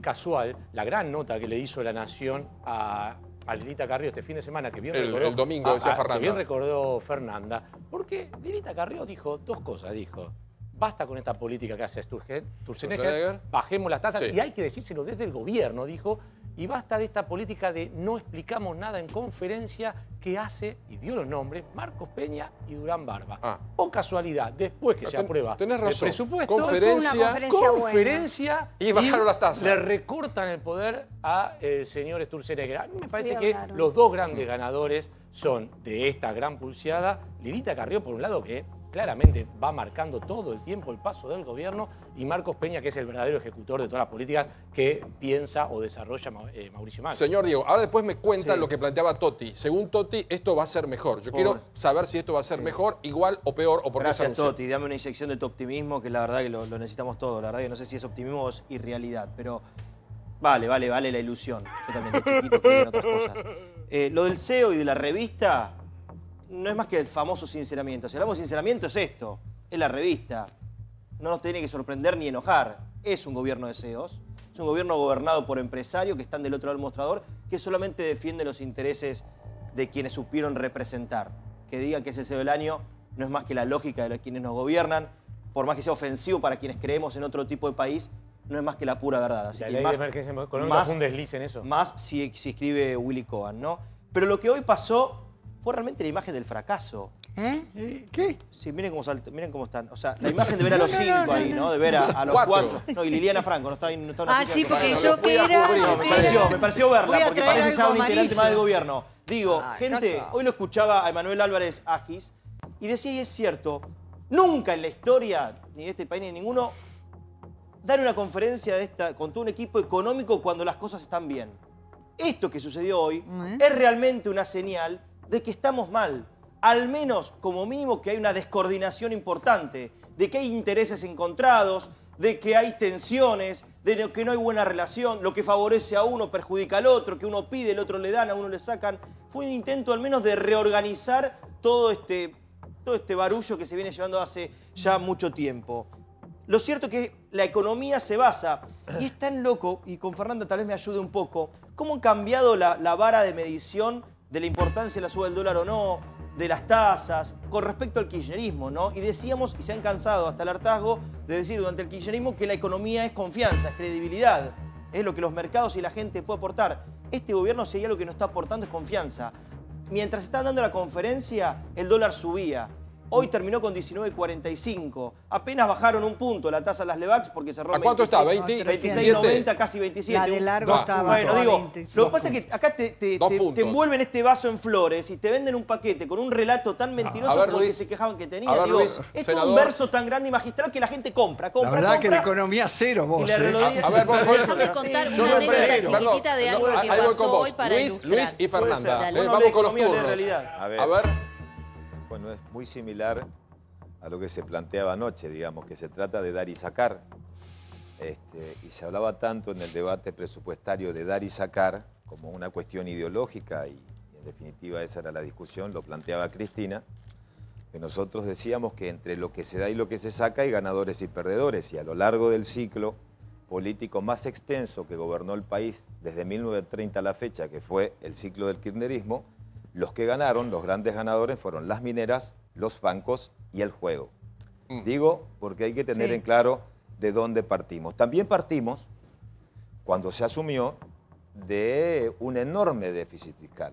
casual la gran nota que le hizo La Nación a Lilita Carrió este fin de semana, que bien recordó... El domingo, decía Fernanda. Que bien recordó Fernanda, porque Lilita Carrió dijo dos cosas, dijo... Basta con esta política que hace Sturzenegger, bajemos las tasas y hay que decírselo desde el gobierno, dijo, y basta de esta política de no explicamos nada en conferencia que hace, y dio los nombres, Marcos Peña y Durán Barba. O casualidad, después que se aprueba el presupuesto, conferencia y bajaron las tasas. Le recortan el poder al señor Sturzenegger. A mí me parece que los dos grandes ganadores son de esta gran pulseada, Lilita Carrió, por un lado, que claramente va marcando todo el tiempo el paso del gobierno, y Marcos Peña, que es el verdadero ejecutor de todas las políticas que piensa o desarrolla Mauricio Macri. Señor Diego, ahora después me cuenta lo que planteaba Totti. Según Totti, esto va a ser mejor. Yo quiero saber si esto va a ser mejor, igual o peor, o por qué se anunció. Gracias, Totti. Dame una inyección de tu optimismo, que la verdad que lo necesitamos todos. La verdad que no sé si es optimismo o es irrealidad, pero vale la ilusión. Yo también de chiquito creía en otras cosas. Lo del CEO y de la revista... No es más que el famoso sinceramiento. Si hablamos de sinceramiento es esto, es la revista. No nos tiene que sorprender ni enojar. Es un gobierno de CEOs, es un gobierno gobernado por empresarios que están del otro lado del mostrador, que solamente defiende los intereses de quienes supieron representar. Que digan que es el CEO del año no es más que la lógica de quienes nos gobiernan, por más que sea ofensivo para quienes creemos en otro tipo de país, no es más que la pura verdad. Así la que ley de emergencia económica fue un desliz en eso. Más si escribe Willy Cohen, ¿no? Pero lo que hoy pasó fue realmente la imagen del fracaso. ¿Qué? Sí, miren cómo están. O sea, la imagen de ver a los cinco ahí, ¿no? De ver a los cuatro. No, y Liliana Franco, no está una sí, porque yo que era... Me pareció verla, porque parece ya un integrante más del gobierno. Digo, gente, hoy lo escuchaba a Emanuel Álvarez Agis, y decía, y es cierto, nunca en la historia, ni de este país ni de ninguno, dar una conferencia de esta con todo un equipo económico cuando las cosas están bien. Esto que sucedió hoy es realmente una señal de que estamos mal. Al menos, como mínimo, que hay una descoordinación importante, de que hay intereses encontrados, de que hay tensiones, de que no hay buena relación, lo que favorece a uno perjudica al otro, que uno pide, el otro le dan, a uno le sacan. Fue un intento al menos de reorganizar todo este barullo que se viene llevando hace ya mucho tiempo. Lo cierto es que la economía se basa, y es tan loco, y con Fernanda tal vez me ayude un poco, cómo han cambiado la vara de medición de la importancia de la suba del dólar o no, de las tasas, con respecto al kirchnerismo, ¿no? Y decíamos, y se han cansado hasta el hartazgo de decir durante el kirchnerismo que la economía es confianza, es credibilidad, es lo que los mercados y la gente puede aportar. Este gobierno, si hay algo que nos está aportando, es confianza. Mientras estaban dando la conferencia, el dólar subía. Hoy terminó con 19.45. Apenas bajaron un punto la tasa de las Levax porque cerró en 26. ¿A cuánto está? 26.90, casi 27. La de largo estaba. Bueno, digo, lo que pasa es que acá te envuelven este vaso en flores y te venden un paquete con un relato tan mentiroso como el que se quejaban que tenía. Digo, Luis, es un verso tan grande y magistral que la gente compra. La verdad que la economía cero, vos. Déjame contar una anécdota chiquitita de algo que pasó hoy para ilustrar. Luis y Fernanda. Vamos con los turnos. A ver. Bueno, es muy similar a lo que se planteaba anoche, digamos, que se trata de dar y sacar. Y se hablaba tanto en el debate presupuestario de dar y sacar como una cuestión ideológica, y en definitiva esa era la discusión, lo planteaba Cristina, que nosotros decíamos que entre lo que se da y lo que se saca hay ganadores y perdedores, y a lo largo del ciclo político más extenso que gobernó el país desde 1930 a la fecha, que fue el ciclo del kirchnerismo, los que ganaron, los grandes ganadores, fueron las mineras, los bancos y el juego. Digo porque hay que tener en claro de dónde partimos. También partimos, cuando se asumió, de un enorme déficit fiscal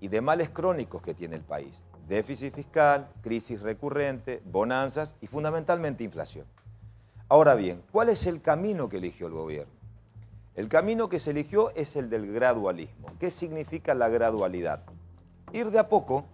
y de males crónicos que tiene el país. Déficit fiscal, crisis recurrente, bonanzas y fundamentalmente inflación. Ahora bien, ¿cuál es el camino que eligió el gobierno? El camino que se eligió es el del gradualismo. ¿Qué significa la gradualidad? Ir de a poco,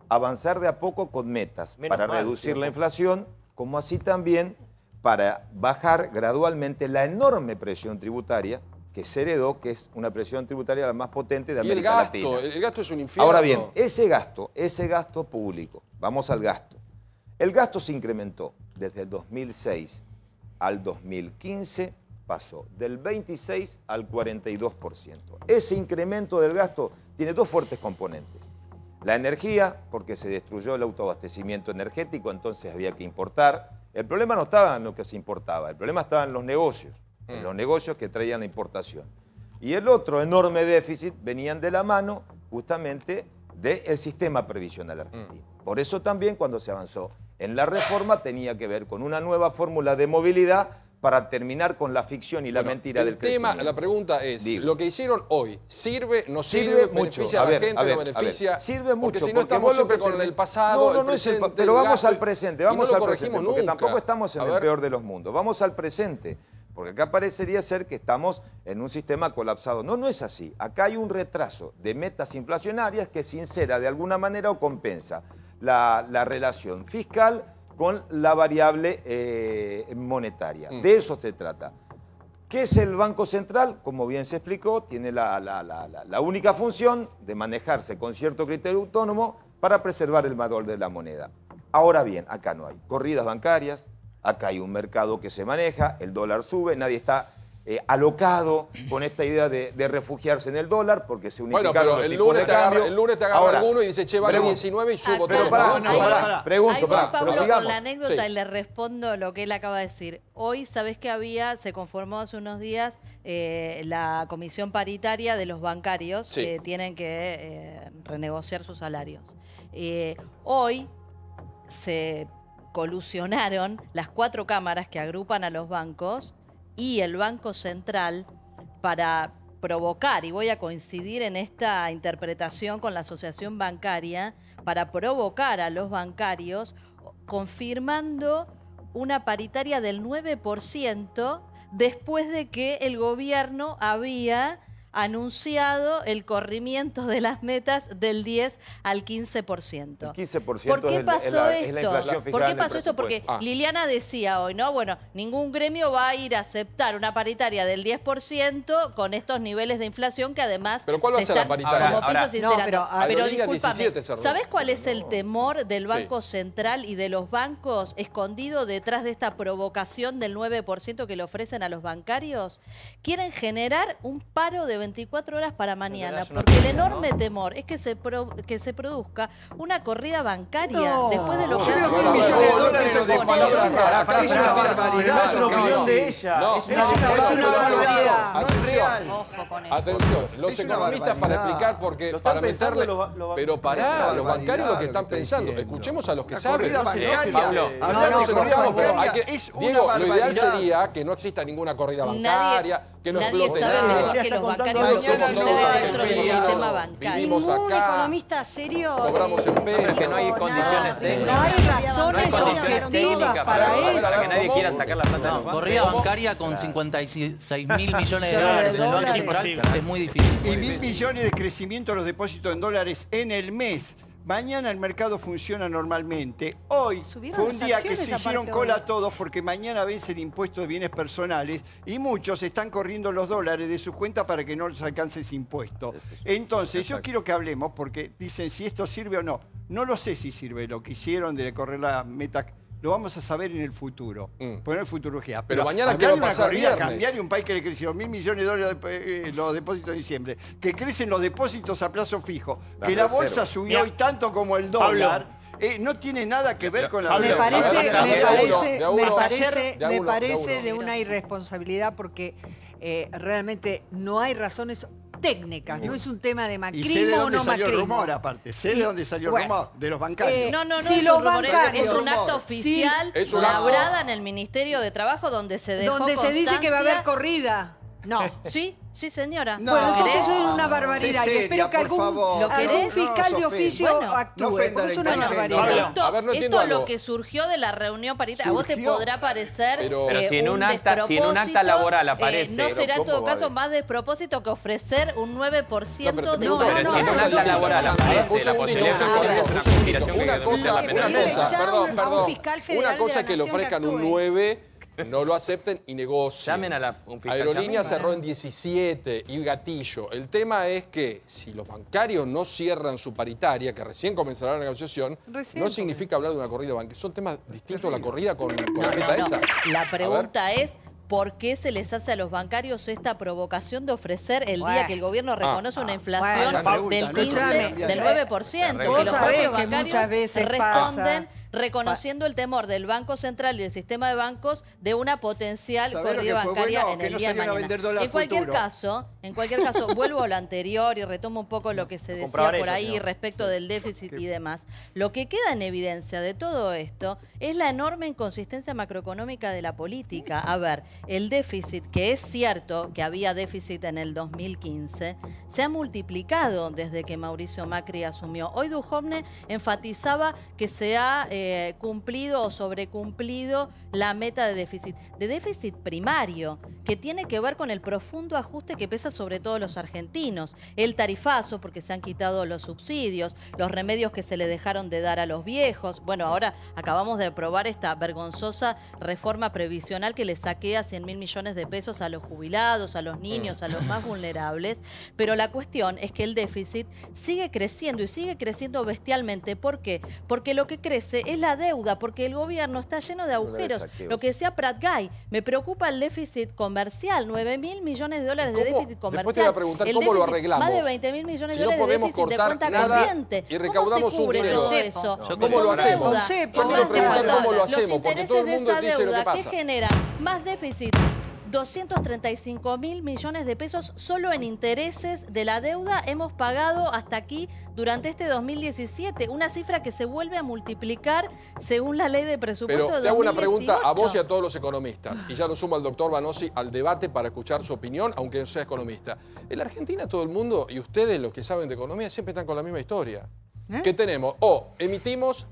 avanzar de a poco con metas para reducir la inflación, como así también para bajar gradualmente la enorme presión tributaria que se heredó, que es una presión tributaria la más potente de América Latina. El gasto es un infierno. Ahora bien, ese gasto público, vamos al gasto. El gasto se incrementó desde el 2006 al 2015, pasó del 26 al 42%. Ese incremento del gasto tiene dos fuertes componentes. La energía, porque se destruyó el autoabastecimiento energético, entonces había que importar. El problema no estaba en lo que se importaba, el problema estaba en los negocios. En los negocios que traían la importación. Y el otro enorme déficit venían de la mano justamente del sistema previsional argentino. Por eso también cuando se avanzó en la reforma tenía que ver con una nueva fórmula de movilidad para terminar con la ficción y la mentira del crecimiento. La pregunta es, lo que hicieron hoy, ¿sirve, no sirve, beneficia a la gente, no beneficia? Sirve mucho. Porque si no estamos siempre con el pasado, el presente, pero vamos al presente, vamos al presente, nunca. porque tampoco estamos en el peor de los mundos. Vamos al presente. Porque acá parecería ser que estamos en un sistema colapsado. No, no es así. Acá hay un retraso de metas inflacionarias que sincera de alguna manera o compensa la relación fiscal con la variable monetaria. De eso se trata. ¿Qué es el Banco Central? Como bien se explicó, tiene la única función de manejarse con cierto criterio autónomo para preservar el valor de la moneda. Ahora bien, acá no hay corridas bancarias. Acá hay un mercado que se maneja, el dólar sube, nadie está alocado con esta idea de refugiarse en el dólar porque se unificaron los tipos de cambio. El lunes te agarra alguno y dice, che, vale 19 y subo todo. Pregunto, pero sigamos. Con la anécdota y le respondo lo que él acaba de decir. Hoy, ¿sabés qué se conformó hace unos días la comisión paritaria de los bancarios que tienen que renegociar sus salarios? Hoy se colusionaron las 4 cámaras que agrupan a los bancos y el Banco Central para provocar, y voy a coincidir en esta interpretación con la Asociación Bancaria, para provocar a los bancarios confirmando una paritaria del 9% después de que el gobierno había anunciado el corrimiento de las metas del 10 al 15%. El 15% ¿Por qué pasó esto? es la inflación fiscal. ¿Por qué pasó esto? Porque Liliana decía hoy, ¿no? Bueno, ningún gremio va a ir a aceptar una paritaria del 10% con estos niveles de inflación que además ¿Pero cuál va a ser la paritaria? Como piso sincerando. Pero discúlpame, 17 ¿sabés cuál es el temor del Banco Central y de los bancos escondido detrás de esta provocación del 9% que le ofrecen a los bancarios? Quieren generar un paro de 24 horas para mañana, porque el enorme temor es que se produzca una corrida bancaria después de lo que hace. Es una barbaridad. Es una opinión de ella. Es una barbaridad. No es real. Atención, los economistas para explicar, porque para meterle... Pero pará, los bancarios lo que están pensando. Escuchemos a los que saben. Diego, lo ideal sería que no exista ninguna corrida bancaria, que no explote nada. Que los bancarios no sucede dentro del sistema bancario. Vivimos acá. ¿Ningún economista serio? Cobramos en pesos. Que no hay condiciones técnicas. No hay razones objetivas para eso. Que nadie quiera sacar la plata de los bancos. Corrida bancaria con 56.000 millones de dólares. No es imposible. Es muy difícil. Y 1.000 millones de crecimiento de los depósitos en dólares en el mes. Mañana el mercado funciona normalmente. Hoy fue un día que se hicieron cola todos porque mañana vence el impuesto de bienes personales y muchos están corriendo los dólares de sus cuentas para que no les alcance ese impuesto. Entonces, yo quiero que hablemos porque dicen si esto sirve o no. No lo sé si sirve lo que hicieron de correr la meta. Lo vamos a saber en el futuro. Poner futurología. Pero mañana, ¿qué va a pasar viernes? Cambiar y un país que le crecieron 1.000 millones de dólares los depósitos de diciembre. Que crecen los depósitos a plazo fijo. Que la bolsa subió hoy tanto como el dólar. No tiene nada que ver con la... Me parece de una irresponsabilidad porque realmente no hay razones técnicas, no es un tema de macrismo. Y sé de dónde o no salió macrismo. el rumor, aparte. Sé de dónde salió el rumor, de los bancarios. No, si es los un rumor, bancarios, es un acto oficial labrada en el Ministerio de Trabajo donde se dejó donde se dice que va a haber corrida. No. Sí, sí, señora. No. Bueno, entonces eso es una barbaridad. Sí, Y espero que algún fiscal de oficio actúe. Porque es una barbaridad. Esto es lo que surgió de la reunión paritaria. A vos te podrá parecer pero si en un acta laboral aparece... no será en todo caso más despropósito que ofrecer un 9% de... Pero si en un acta laboral aparece la posibilidad de una conspiración una cosa es que le ofrezcan un 9, no lo acepten y negocien. Llamen a un fiscal. Aerolínea cerró en 17 y gatillo. El tema es que si los bancarios no cierran su paritaria, que recién comenzará la negociación, no significa hablar de una corrida bancaria. Son temas distintos la corrida con la meta esa. La pregunta es... ¿Por qué se les hace a los bancarios esta provocación de ofrecer el día que el gobierno reconoce una inflación del 15%, del 9%? Que los propios bancarios responden reconociendo el temor del Banco Central y del sistema de bancos de una potencial corrida bancaria en el día de mañana. En cualquier caso, vuelvo a lo anterior y retomo un poco lo que se decía por ahí respecto del déficit y demás. Lo que queda en evidencia de todo esto es la enorme inconsistencia macroeconómica de la política. A ver, el déficit, que es cierto que había déficit en el 2015, se ha multiplicado desde que Mauricio Macri asumió. Hoy Duhovne enfatizaba que se ha cumplido o sobrecumplido la meta de déficit primario, que tiene que ver con el profundo ajuste que pesa sobre todo los argentinos, el tarifazo porque se han quitado los subsidios, los remedios que se le dejaron de dar a los viejos. Bueno, ahora acabamos de aprobar esta vergonzosa reforma previsional que le saquea 100.000 millones de pesos a los jubilados, a los niños, a los más vulnerables, pero la cuestión es que el déficit sigue creciendo y sigue creciendo bestialmente. ¿Por qué? Porque lo que crece es la deuda, porque el gobierno está lleno de agujeros. Lo que decía Prat Gay, me preocupa el déficit comercial, 9.000 millones de dólares de déficit comercial. Después te voy a preguntar cómo lo arreglamos. Más de 20.000 millones de dólares de déficit de cuenta corriente. Y recaudamos un dinero. Todo eso? ¿Cómo lo hacemos? Yo quiero preguntar cómo lo hacemos, porque todo el mundo dice lo que pasa. ¿Qué genera? Más déficit. 235.000 millones de pesos solo en intereses de la deuda hemos pagado hasta aquí durante este 2017, una cifra que se vuelve a multiplicar según la ley de presupuesto de 2018. Pero te hago una pregunta a vos y a todos los economistas, y ya lo sumo al doctor Vanossi al debate para escuchar su opinión, aunque no sea economista. En la Argentina todo el mundo, y ustedes los que saben de economía, siempre están con la misma historia. ¿Qué tenemos? Emitimos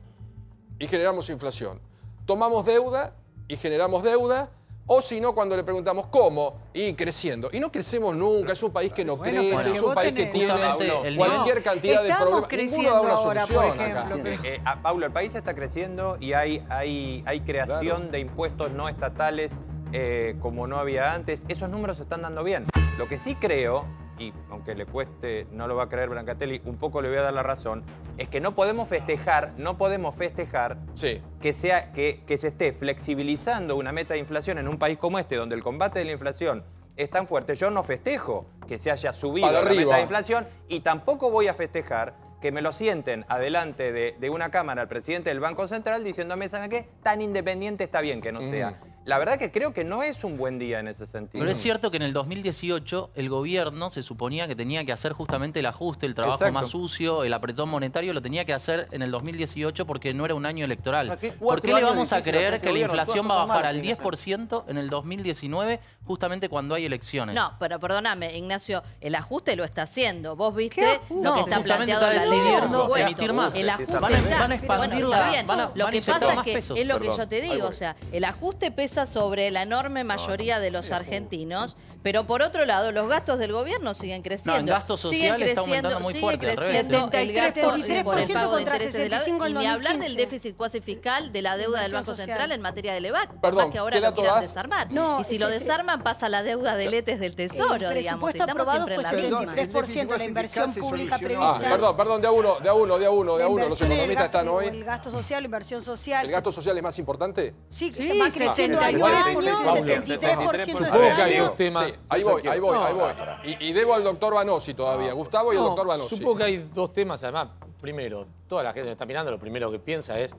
y generamos inflación. Tomamos deuda y generamos deuda. O si no, cuando le preguntamos cómo, y creciendo. Y no crecemos nunca, es un país que no crece, es un país que tiene cualquier cantidad de problemas. Ninguno da una solución acá. Paulo, el país está creciendo y hay creación de impuestos no estatales como no había antes. Esos números se están dando bien. Lo que sí creo, y aunque le cueste, no lo va a creer Brancatelli, un poco le voy a dar la razón, es que no podemos festejar que se esté flexibilizando una meta de inflación en un país como este, donde el combate de la inflación es tan fuerte. Yo no festejo que se haya subido la meta de inflación y tampoco voy a festejar que me lo sienten adelante de una cámara al presidente del Banco Central diciéndome, ¿saben qué? Tan independiente está bien que no sea. La verdad que creo que no es un buen día en ese sentido. Pero es cierto que en el 2018 el gobierno se suponía que tenía que hacer justamente el ajuste, el trabajo más sucio, el apretón monetario, lo tenía que hacer en el 2018 porque no era un año electoral. ¿Por qué le vamos a creer que la inflación va a bajar al 10% en el 2019 justamente cuando hay elecciones? No, pero perdóname, Ignacio, el ajuste lo está haciendo. Vos viste lo que está planteado en la ley de emitir más. El ajuste van a expandir lo que pasa es que es lo que yo te digo, o sea, el ajuste pesa sobre la enorme mayoría de los argentinos, pero por otro lado, los gastos del gobierno siguen creciendo. No, el gasto social está aumentando muy fuerte. Sigue creciendo el gasto por el pago de intereses de la deuda. Y ni hablar del déficit cuasi fiscal de la deuda del Banco Central en materia de LEVAC. Perdón, que ahora lo quieran desarmar. Y si lo desarman, pasa la deuda de letes del Tesoro, digamos. El presupuesto aprobado fue 23% la inversión pública prevista. Perdón, de a uno. Los economistas están hoy. El gasto social, la inversión social. ¿El gasto social es más importante? Sí, va creciendo año a año, 73%. Supongo que hay dos temas. Ahí voy. Y debo al doctor Vanossi todavía. Gustavo y el doctor Vanossi. Supongo que hay dos temas, además. Primero, toda la gente que está mirando, lo primero que piensa es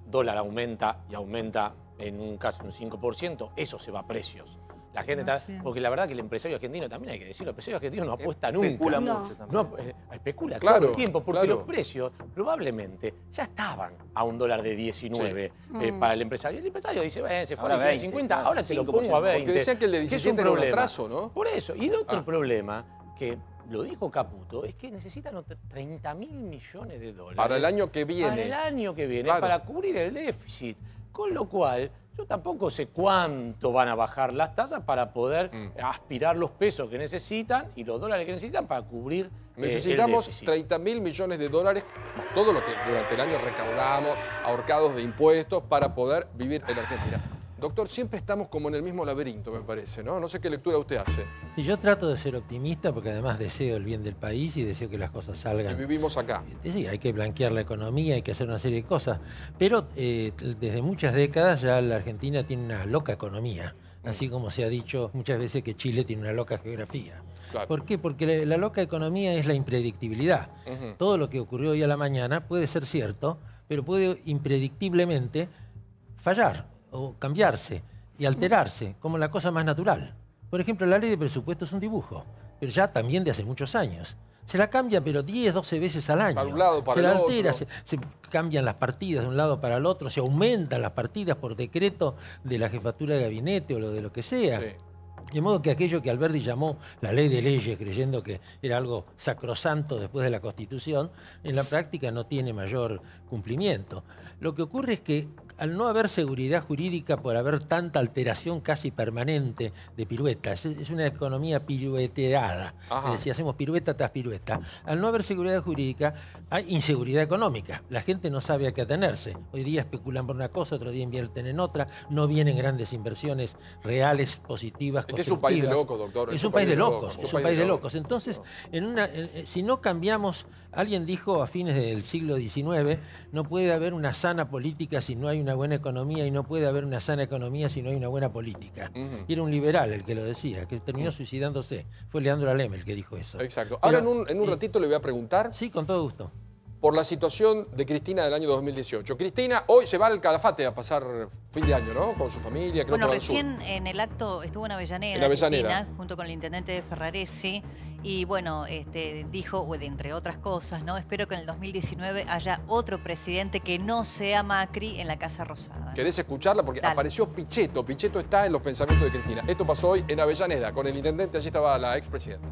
dólar aumenta y aumenta en un caso un 5%, eso se va a precios. La gente está... Porque la verdad que el empresario argentino, también hay que decirlo, el empresario argentino no apuesta nunca. Especula mucho también. No, especula todo el tiempo, porque los precios probablemente ya estaban a $1.19 para el empresario. El empresario dice, se fue a 50, ahora te lo pongo a 20. Porque decían que el de 17 era un atraso, ¿no? Por eso. Y el otro problema, que lo dijo Caputo, es que necesitan 30.000 millones de dólares. Para el año que viene. Para el año que viene, para cubrir el déficit. Con lo cual, yo tampoco sé cuánto van a bajar las tasas para poder aspirar los pesos que necesitan y los dólares que necesitan para cubrir Necesitamos el déficit. 30.000 millones de dólares, más todo lo que durante el año recaudamos, ahorcados de impuestos, para poder vivir en Argentina. Doctor, siempre estamos como en el mismo laberinto, me parece, ¿no? No sé qué lectura usted hace. Sí, yo trato de ser optimista porque además deseo el bien del país y deseo que las cosas salgan. Y vivimos acá. Sí, hay que blanquear la economía, hay que hacer una serie de cosas. Pero desde muchas décadas ya la Argentina tiene una loca economía. Así como se ha dicho muchas veces que Chile tiene una loca geografía. Claro. ¿Por qué? Porque la loca economía es la impredictibilidad. Todo lo que ocurrió hoy a la mañana puede ser cierto, pero puede impredictiblemente fallar o cambiarse y alterarse, como la cosa más natural. Por ejemplo, la ley de presupuesto es un dibujo, pero ya también de hace muchos años. Se la cambia, pero 10, 12 veces al año. Para un lado, para el otro. Se la altera, se cambian las partidas de un lado para el otro, se aumentan las partidas por decreto de la jefatura de gabinete o lo de lo que sea. Sí. De modo que aquello que Alberdi llamó la ley de leyes, creyendo que era algo sacrosanto después de la Constitución, en la práctica no tiene mayor cumplimiento. Lo que ocurre es que al no haber seguridad jurídica por haber tanta alteración casi permanente de piruetas, es una economía pirueteada, es decir, hacemos pirueta tras pirueta. Al no haber seguridad jurídica, hay inseguridad económica. La gente no sabe a qué atenerse. Hoy día especulan por una cosa, otro día invierten en otra, no vienen grandes inversiones reales, positivas, es un país de locos, doctor. Es un país de locos, es un país de locos. Entonces, si no cambiamos, alguien dijo a fines del siglo XIX, no puede haber una sana política si no hay una buena economía y no puede haber una sana economía si no hay una buena política. Y era un liberal el que lo decía, que terminó suicidándose. Fue Leandro Alem el que dijo eso. Exacto. Ahora en un ratito le voy a preguntar. Sí, con todo gusto. Por la situación de Cristina del año 2018. Cristina hoy se va al Calafate a pasar fin de año, ¿no? Con su familia, creo que bueno, recién en el acto estuvo en Avellaneda, Cristina, junto con el intendente de Ferraresi, y bueno, dijo, entre otras cosas, ¿no? Espero que en el 2019 haya otro presidente que no sea Macri en la Casa Rosada. ¿Querés escucharla? Porque apareció Pichetto. Pichetto está en los pensamientos de Cristina. Esto pasó hoy en Avellaneda, con el intendente, allí estaba la expresidenta.